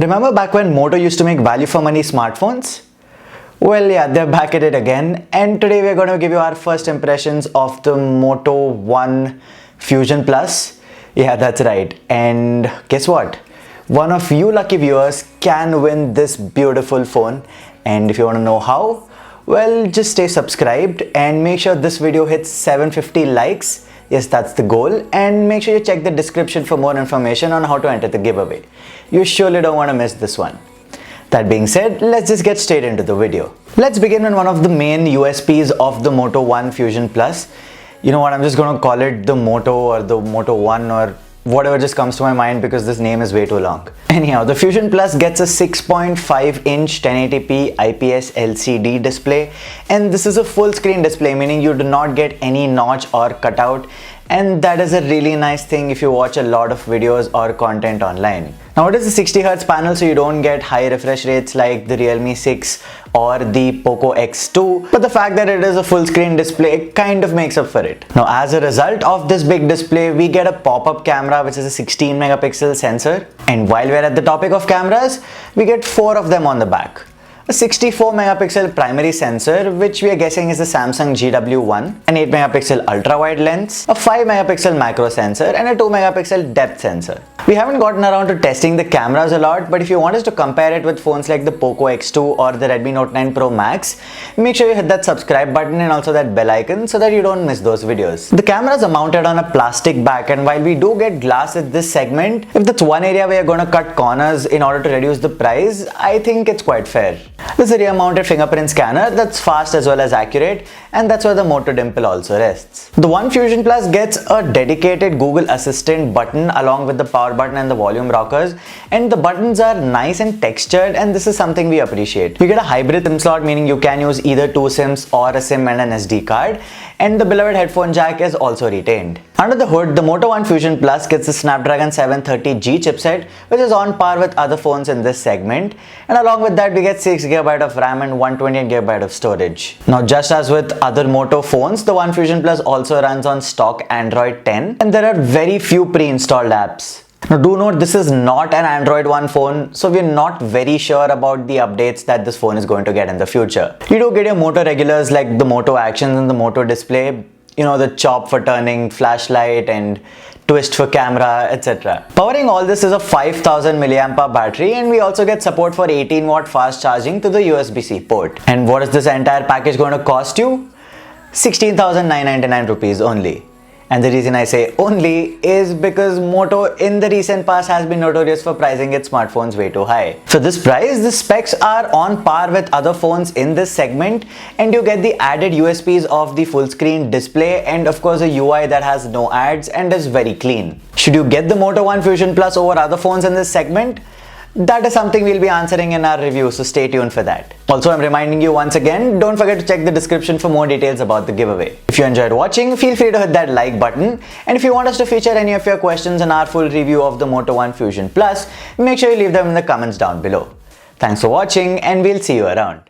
Remember back when Moto used to make value for money smartphones? Well, yeah, they're back at it again, and today we're going to give you our first impressions of the Moto One Fusion Plus. Yeah, that's right. And guess what? One of you lucky viewers can win this beautiful phone. And if you want to know how, well, just stay subscribed and make sure this video hits 750 likes. Yes, that's the goal. And make sure you check the description for more information on how to enter the giveaway. You surely don't want to miss this one. That being said, let's just get straight into the video. Let's begin with one of the main USPs of the Moto One Fusion Plus. You know what, I'm just going to call it the Moto or the Moto One or whatever just comes to my mind because this name is way too long. Anyhow, the Fusion Plus gets a 6.5-inch 1080p IPS LCD display, and this is a full screen display, meaning you do not get any notch or cutout, and that is a really nice thing if you watch a lot of videos or content online. Now it is a 60Hz panel, so you don't get high refresh rates like the Realme 6 or the Poco X2, but the fact that it is a full screen display kind of makes up for it. Now as a result of this big display, we get a pop-up camera which is a 16 megapixel sensor, and while we're at the topic of cameras, we get 4 of them on the back. A 64 megapixel primary sensor, which we are guessing is the Samsung GW1, an 8 megapixel ultra wide lens, a 5 megapixel macro sensor, and a 2 megapixel depth sensor. We haven't gotten around to testing the cameras a lot, but if you want us to compare it with phones like the Poco X2 or the Redmi Note 9 Pro Max, make sure you hit that subscribe button and also that bell icon so that you don't miss those videos. The cameras are mounted on a plastic back, and while we do get glass at this segment, if that's one area where you're going to cut corners in order to reduce the price, I think it's quite fair. This is a rear-mounted fingerprint scanner that's fast as well as accurate, and that's where the Moto dimple also rests. The One Fusion Plus gets a dedicated Google Assistant button along with the power button and the volume rockers, and the buttons are nice and textured, and this is something we appreciate. We get a hybrid SIM slot, meaning you can use either 2 SIMs or a SIM and an SD card, and the beloved headphone jack is also retained. Under the hood, the Moto One Fusion Plus gets the Snapdragon 730G chipset, which is on par with other phones in this segment, and along with that we get 6GB of RAM and 128GB of storage. Now just as with other Moto phones, the One Fusion Plus also runs on stock Android 10, and there are very few pre-installed apps. Now do note, this is not an Android One phone, so we're not very sure about the updates that this phone is going to get in the future. You do get your Moto regulars like the Moto Actions and the Moto Display, you know, the chop for turning, flashlight and twist for camera, etc. Powering all this is a 5000 mAh battery, and we also get support for 18-watt fast charging to the USB-C port. And what is this entire package going to cost you? 16,999 rupees only. And the reason I say only is because Moto in the recent past has been notorious for pricing its smartphones way too high. For this price, the specs are on par with other phones in this segment, and you get the added USPs of the full screen display and of course a UI that has no ads and is very clean. Should you get the Moto One Fusion Plus over other phones in this segment? That is something we'll be answering in our review, so stay tuned for that. Also, I'm reminding you once again, don't forget to check the description for more details about the giveaway. If you enjoyed watching, feel free to hit that like button, and if you want us to feature any of your questions in our full review of the Moto One Fusion Plus, make sure you leave them in the comments down below. Thanks for watching, and we'll see you around.